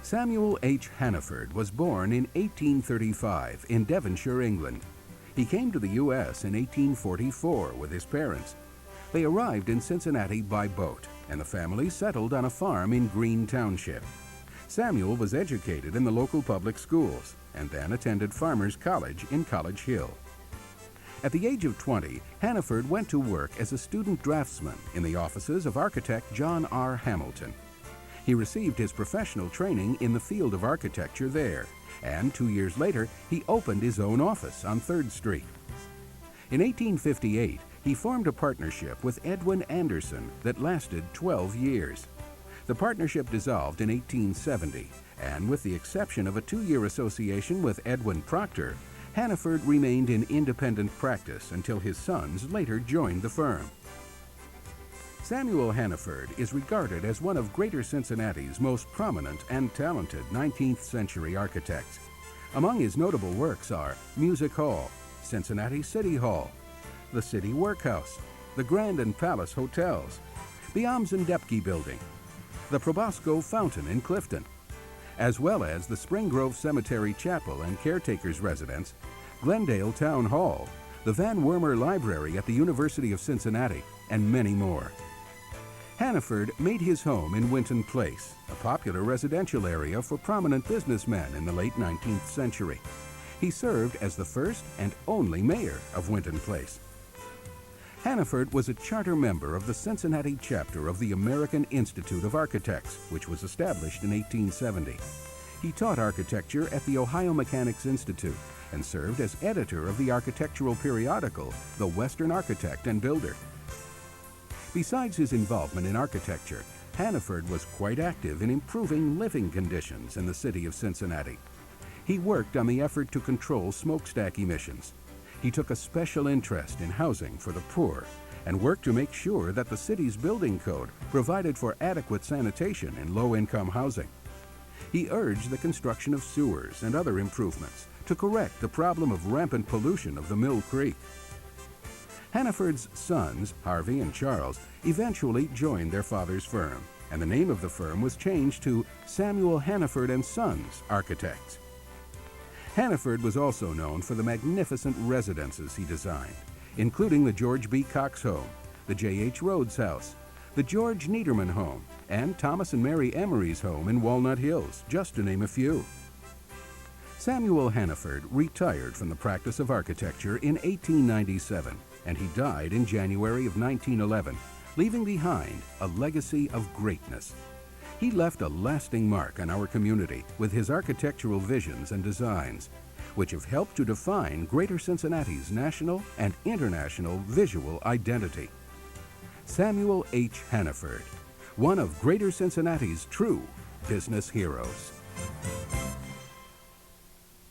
Samuel H. Hannaford was born in 1835 in Devonshire, England. He came to the U.S. in 1844 with his parents. They arrived in Cincinnati by boat, and the family settled on a farm in Greene Township. Samuel was educated in the local public schools and then attended Farmers College in College Hill. At the age of 20, Hannaford went to work as a student draftsman in the offices of architect John R. Hamilton. He received his professional training in the field of architecture there, and 2 years later, he opened his own office on 3rd Street. In 1858, he formed a partnership with Edwin Anderson that lasted 12 years. The partnership dissolved in 1870, and with the exception of a 2-year association with Edwin Proctor, Hannaford remained in independent practice until his sons later joined the firm. Samuel Hannaford is regarded as one of Greater Cincinnati's most prominent and talented 19th century architects. Among his notable works are Music Hall, Cincinnati City Hall, the City Workhouse, the Grand and Palace Hotels, the Depke Building, the Probosco Fountain in Clifton, as well as the Spring Grove Cemetery Chapel and Caretaker's Residence, Glendale Town Hall, the Van Wormer Library at the University of Cincinnati, and many more. Hannaford made his home in Winton Place, a popular residential area for prominent businessmen in the late 19th century. He served as the first and only mayor of Winton Place. Hannaford was a charter member of the Cincinnati chapter of the American Institute of Architects, which was established in 1870. He taught architecture at the Ohio Mechanics Institute and served as editor of the architectural periodical, The Western Architect and Builder. Besides his involvement in architecture, Hannaford was quite active in improving living conditions in the city of Cincinnati. He worked on the effort to control smokestack emissions. He took a special interest in housing for the poor and worked to make sure that the city's building code provided for adequate sanitation in low-income housing. He urged the construction of sewers and other improvements to correct the problem of rampant pollution of the Mill Creek. Hannaford's sons, Harvey and Charles, eventually joined their father's firm, and the name of the firm was changed to Samuel Hannaford and Sons Architects. Hannaford was also known for the magnificent residences he designed, including the George B. Cox Home, the J. H. Rhodes House, the George Niederman Home, and Thomas and Mary Emery's home in Walnut Hills, just to name a few. Samuel Hannaford retired from the practice of architecture in 1897, and he died in January of 1911, leaving behind a legacy of greatness. He left a lasting mark on our community with his architectural visions and designs, which have helped to define Greater Cincinnati's national and international visual identity. Samuel H. Hannaford, one of Greater Cincinnati's true business heroes.